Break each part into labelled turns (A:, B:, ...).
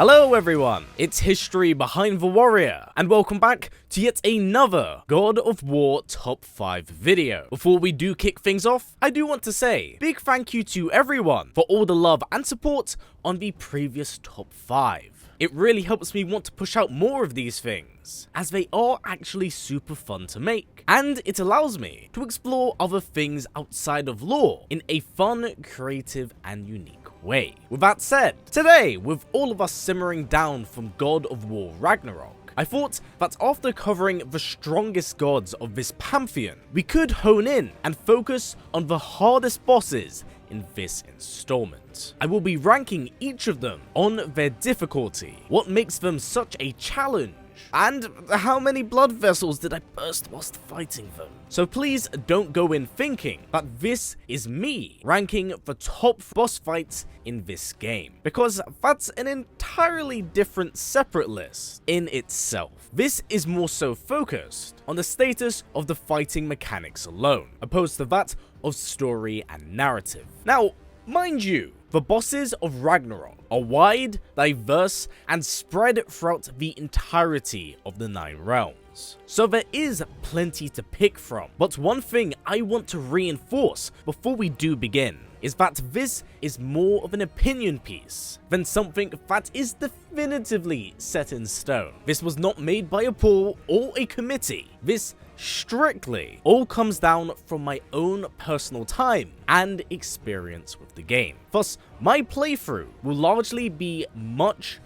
A: Hello everyone, it's History Behind the Warrior, and welcome back to yet another God of War Top 5 video. Before we do kick things off, I do want to say big thank you to everyone for all the love and support on the previous Top 5. It really helps me want to push out more of these things, as they are actually super fun to make, and it allows me to explore other things outside of lore in a fun, creative, and unique way. With that said, today, with all of us simmering down from God of War Ragnarok, I thought that after covering the strongest gods of this pantheon, we could hone in and focus on the hardest bosses in this installment. I will be ranking each of them on their difficulty, what makes them such a challenge, and how many blood vessels did I burst whilst fighting them. So please don't go in thinking that this is me ranking the top boss fights in this game, because that's an entirely different separate list in itself. This is more so focused on the status of the fighting mechanics alone, opposed to that of story and narrative. Now, mind you, the bosses of Ragnarok are wide, diverse, and spread throughout the entirety of the 9 realms. So there is plenty to pick from, but one thing I want to reinforce before we do begin is that this is more of an opinion piece than something that is definitively set in stone. This was not made by a pool or a committee. This strictly all comes down from my own personal time and experience with the game. Thus, my playthrough will largely be much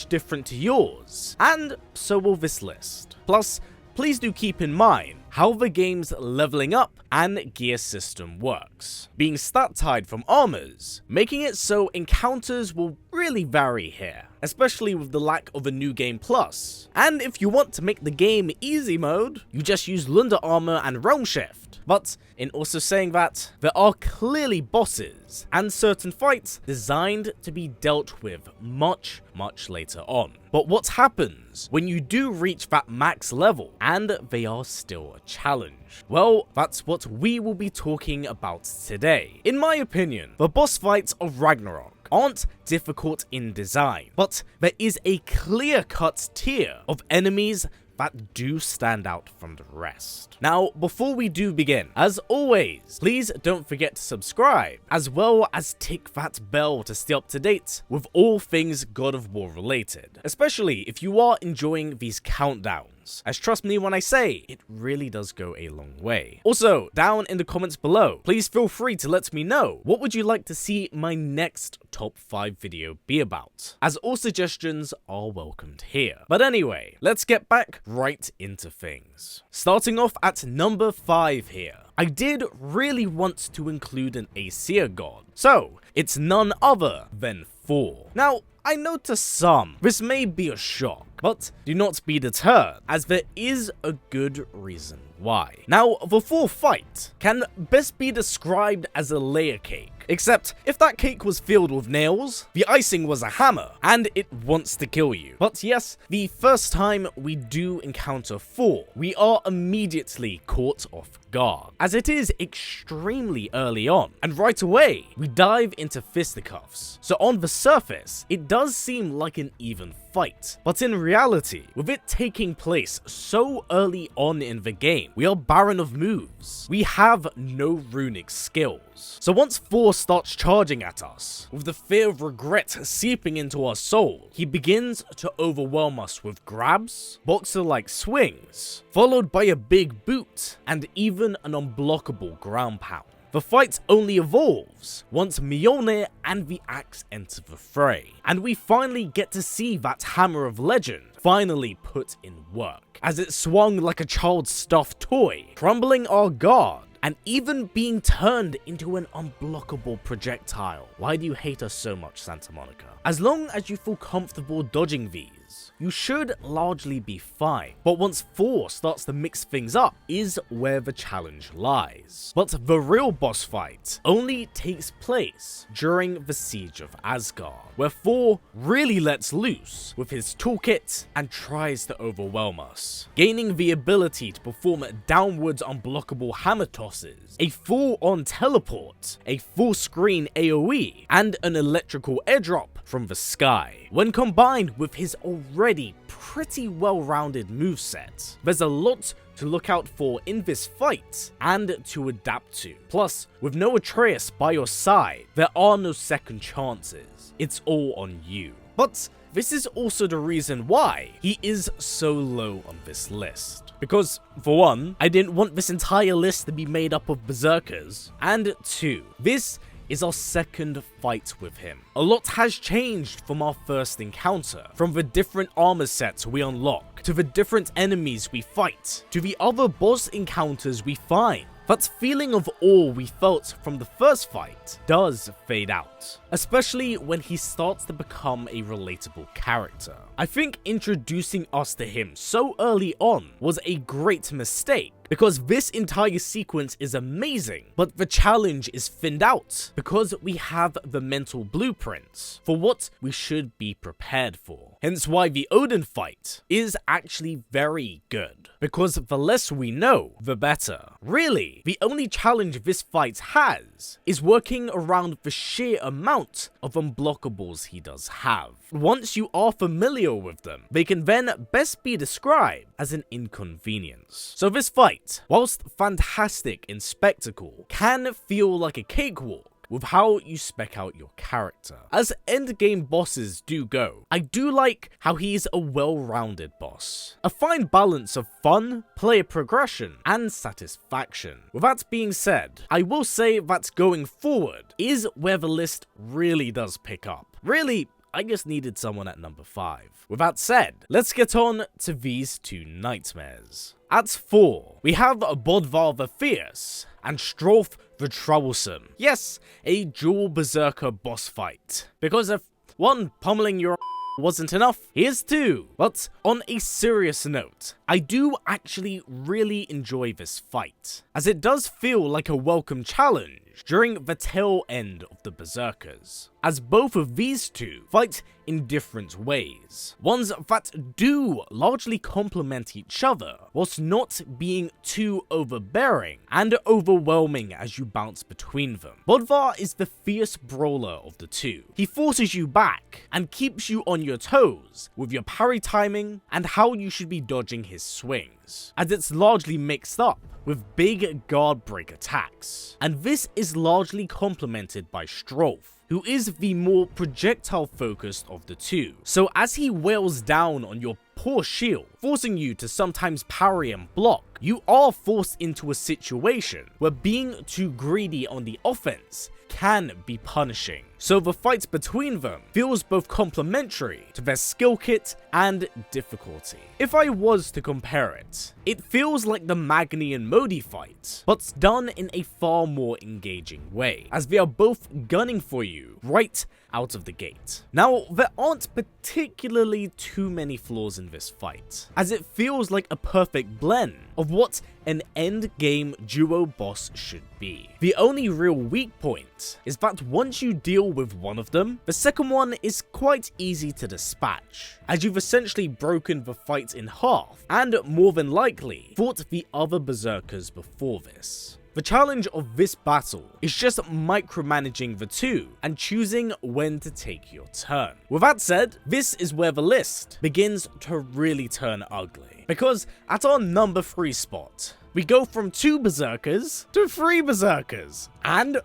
A: different to yours, and so will this list. Plus, please do keep in mind how the game's leveling up and gear system works, being stat tied from armors, making it so encounters will really vary here, especially with the lack of a new game plus. And if you want to make the game easy mode, you just use Lunda armor and realm shift. But in also saying that, there are clearly bosses and certain fights designed to be dealt with much later on. But what happens when you do reach that max level and they are still a challenge? Well, that's what we will be talking about today. In my opinion, the boss fights of Ragnarok aren't difficult in design, but there is a clear-cut tier of enemies that do stand out from the rest. Now, before we do begin, as always, please don't forget to subscribe, as well as tick that bell to stay up to date with all things God of War related, especially if you are enjoying these countdowns, as trust me when I say, it really does go a long way. Also, down in the comments below, please feel free to let me know what would you like to see my next top 5 video be about, as all suggestions are welcomed here. But anyway, let's get back right into things. Starting off at number 5 here. I did really want to include an Aesir god, so it's none other than Thor. Now, I know to some, this may be a shock, but do not be deterred, as there is a good reason why. Now, the Thor fight can best be described as a layer cake. Except, if that cake was filled with nails, the icing was a hammer, and it wants to kill you. But yes, the first time we do encounter Thor, we are immediately caught off guard, as it is extremely early on, and right away, we dive into fisticuffs. So on the surface, it does seem like an even fight, but in reality, with it taking place so early on in the game, we are barren of moves. We have no runic skills. So once Thor starts charging at us, with the fear of regret seeping into our soul, he begins to overwhelm us with grabs, boxer-like swings, followed by a big boot, and even an unblockable ground pound. The fight only evolves once Mjolnir and the axe enter the fray, and we finally get to see that Hammer of Legend finally put in work, as it swung like a child's stuffed toy, crumbling our guard, and even being turned into an unblockable projectile. Why do you hate us so much, Santa Monica? As long as you feel comfortable dodging these, you should largely be fine. But once Thor starts to mix things up is where the challenge lies. But the real boss fight only takes place during the Siege of Asgard, where Thor really lets loose with his toolkit and tries to overwhelm us, gaining the ability to perform downwards unblockable hammer tosses, a full-on teleport, a full-screen AoE, and an electrical airdrop from the sky. When combined with his already pretty well-rounded moveset, there's a lot to look out for in this fight and to adapt to. Plus, with no Atreus by your side, there are no second chances. It's all on you. But this is also the reason why he is so low on this list. Because, for one, I didn't want this entire list to be made up of berserkers, and two, this is our second fight with him. A lot has changed from our first encounter, from the different armor sets we unlock, to the different enemies we fight, to the other boss encounters we find. That feeling of awe we felt from the first fight does fade out, especially when he starts to become a relatable character. I think introducing us to him so early on was a great mistake, because this entire sequence is amazing, but the challenge is thinned out because we have the mental blueprints for what we should be prepared for. Hence why the Odin fight is actually very good, because the less we know, the better. Really, the only challenge this fight has is working around the sheer amount of unblockables he does have. Once you are familiar with them, they can then best be described as an inconvenience. So this fight, whilst fantastic in spectacle, can feel like a cakewalk with how you spec out your character. As endgame bosses do go, I do like how he's a well-rounded boss. A fine balance of fun, player progression, and satisfaction. With that being said, I will say that going forward is where the list really does pick up. Really, I just needed someone at number 5. With that said, let's get on to these two nightmares. At 4, we have Bodvar the Fierce and Stroth the Troublesome. Yes, a dual berserker boss fight. Because if one pummeling your wasn't enough, here's 2. But on a serious note, I do actually really enjoy this fight, as it does feel like a welcome challenge during the tail end of the berserkers, as both of these two fight in different ways, ones that do largely complement each other, whilst not being too overbearing and overwhelming as you bounce between them. Bodvar is the fierce brawler of the two. He forces you back and keeps you on your toes with your parry timing and how you should be dodging his swings, as it's largely mixed up with big guard break attacks. And this is largely complemented by Stroth, who is the more projectile focused of the two. So as he wails down on your poor shield, forcing you to sometimes parry and block, you are forced into a situation where being too greedy on the offense can be punishing. So the fight between them feels both complementary to their skill kit and difficulty. If I was to compare it, it feels like the Magni and Modi fight, but done in a far more engaging way, as they are both gunning for you right out of the gate. Now, there aren't particularly too many flaws in this fight, as it feels like a perfect blend of what an end-game duo boss should be. The only real weak point is that once you deal with one of them, the second one is quite easy to dispatch, as you've essentially broken the fight in half, and more than likely fought the other berserkers before this. The challenge of this battle is just micromanaging the two and choosing when to take your turn. With that said, this is where the list begins to really turn ugly, because at our number 3 spot, we go from 2 berserkers to 3 berserkers, and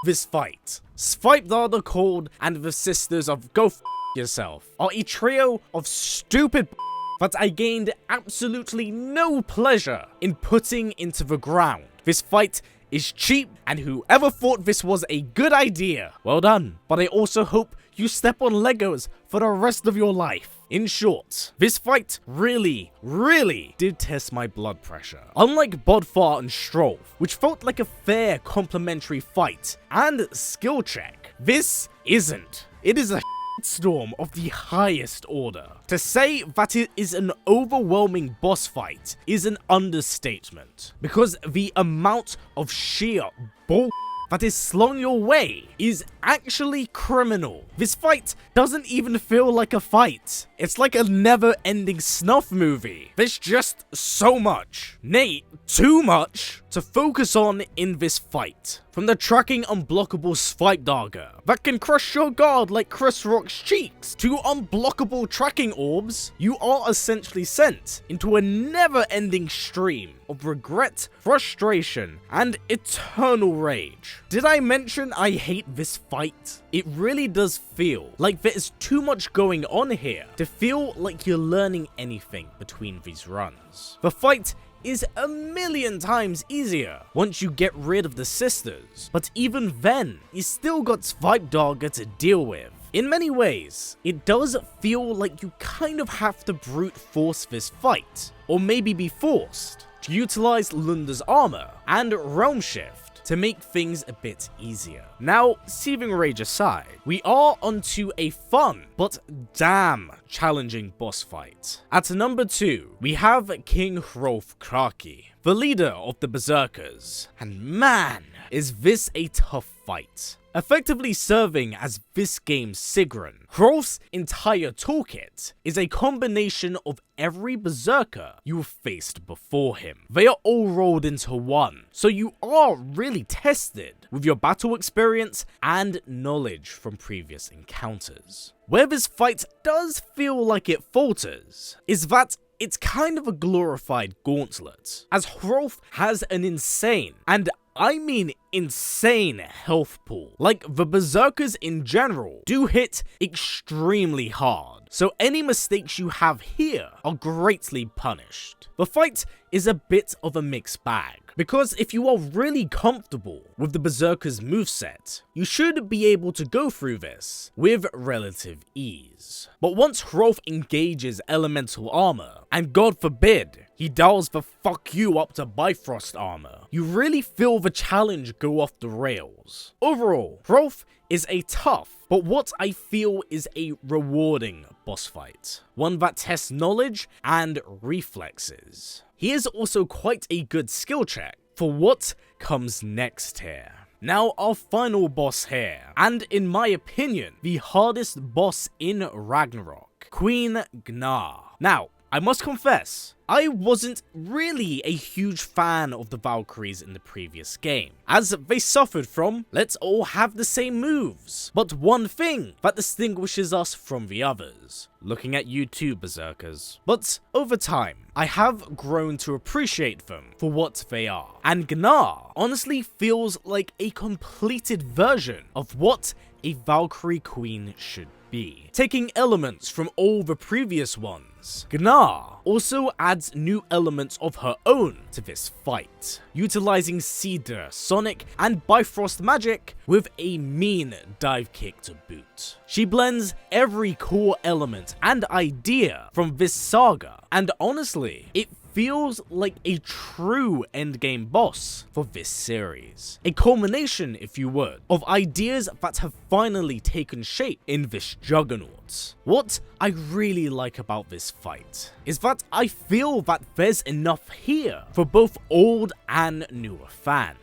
A: this fight. Sveipdar the Cold and the Sisters of Go Yourself are a trio of stupid that I gained absolutely no pleasure in putting into the ground. This fight is cheap, and whoever thought this was a good idea, well done. But I also hope you step on Legos for the rest of your life. In short, this fight really did test my blood pressure. Unlike Bodvar and Stroth, which felt like a fair complementary fight and skill check, this isn't. It is a storm of the highest order. To say that it is an overwhelming boss fight is an understatement, because the amount of sheer bull that is slung your way is actually criminal. This fight doesn't even feel like a fight. It's like a never-ending snuff movie. There's just so much, nay, too much, to focus on in this fight. From the tracking unblockable swipe dagger that can crush your guard like Chris Rock's cheeks, to unblockable tracking orbs, you are essentially sent into a never-ending stream of regret, frustration, and eternal rage. Did I mention I hate this fight? It really does feel like there is too much going on here to feel like you're learning anything between these runs. The fight is a million times easier once you get rid of the sisters, but even then, you still got Swipe Dagger to deal with. In many ways, it does feel like you kind of have to brute force this fight, or maybe be forced to utilize Lunda's armor and Realm Shift to make things a bit easier. Now, seething rage aside, we are onto a fun, but damn challenging boss fight. At number 2, we have King Hrolf Kraki, the leader of the Berserkers, and man, is this a tough fight. Effectively serving as this game's Sigrun, Hrolf's entire toolkit is a combination of every Berserker you have faced before him. They are all rolled into one, so you are really tested with your battle experience and knowledge from previous encounters. Where this fight does feel like it falters is that it's kind of a glorified gauntlet, as Hrolf has an insane, and I mean insane, health pool. Like, the Berserkers in general do hit extremely hard, so any mistakes you have here are greatly punished. The fight is a bit of a mixed bag, because if you are really comfortable with the Berserker's moveset, you should be able to go through this with relative ease. But once Hrolf engages elemental armor, and God forbid, he dials the fuck you up to Bifrost armor, you really feel the challenge go off the rails. Overall, Hrolf is a tough, but what I feel is a rewarding boss fight. One that tests knowledge and reflexes. He is also quite a good skill check for what comes next here. Now, our final boss here, and in my opinion, the hardest boss in Ragnarok, Queen Gná. Now, I must confess, I wasn't really a huge fan of the Valkyries in the previous game, as they suffered from, let's all have the same moves, but one thing that distinguishes us from the others. Looking at you too, Berserkers. But over time, I have grown to appreciate them for what they are, and Gná honestly feels like a completed version of what a Valkyrie Queen should be. Taking elements from all the previous ones, Gná also adds new elements of her own to this fight, utilizing Cedar, Sonic, and Bifrost magic with a mean dive kick to boot. She blends every core element and idea from this saga, and honestly, it feels like a true endgame boss for this series. A culmination, if you would, of ideas that have finally taken shape in this juggernaut. What I really like about this fight is that I feel that there's enough here for both old and newer fans.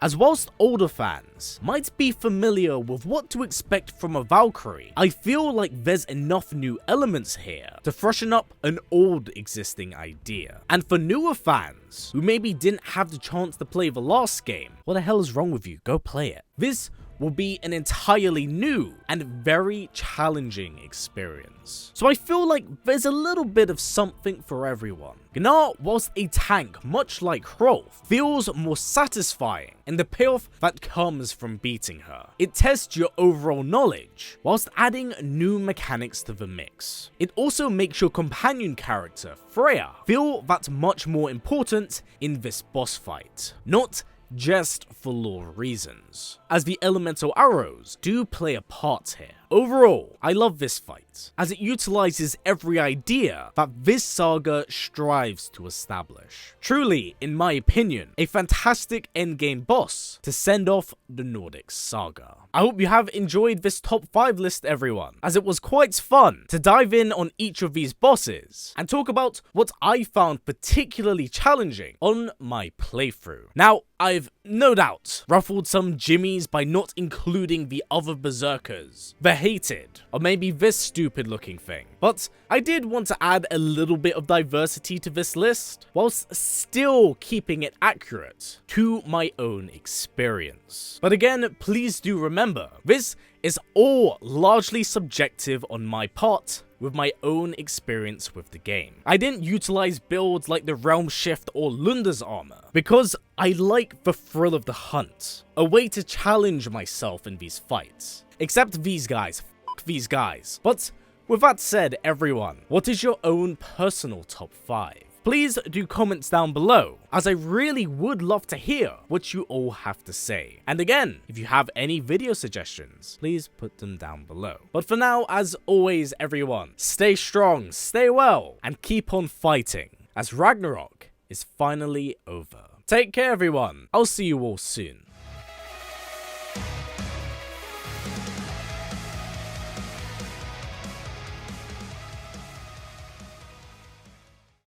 A: As whilst older fans might be familiar with what to expect from a Valkyrie, I feel like there's enough new elements here to freshen up an old existing idea. And for newer fans who maybe didn't have the chance to play the last game, what the hell is wrong with you? Go play it. This will be an entirely new and very challenging experience. So I feel like there's a little bit of something for everyone. Gná, whilst a tank much like Hrolf, feels more satisfying in the payoff that comes from beating her. It tests your overall knowledge, whilst adding new mechanics to the mix. It also makes your companion character, Freya, feel that much more important in this boss fight. Not just for lore reasons, as the elemental arrows do play a part here. Overall, I love this fight, as it utilizes every idea that this saga strives to establish. Truly, in my opinion, a fantastic endgame boss to send off the Nordic saga. I hope you have enjoyed this top 5 list, everyone, as it was quite fun to dive in on each of these bosses and talk about what I found particularly challenging on my playthrough. Now, I've no doubt ruffled some jimmies by not including the other berserkers, the hated, or maybe this stupid looking thing, but I did want to add a little bit of diversity to this list, whilst still keeping it accurate to my own experience. But again, please do remember, this is all largely subjective on my part, with my own experience with the game. I didn't utilize builds like the Realm Shift or Lunda's armor, because I like the thrill of the hunt, a way to challenge myself in these fights. Except these guys, f these guys. But with that said, everyone, what is your own personal top 5? Please do comments down below, as I really would love to hear what you all have to say. And again, if you have any video suggestions, please put them down below. But for now, as always, everyone, stay strong, stay well, and keep on fighting, as Ragnarok is finally over. Take care, everyone. I'll see you all soon.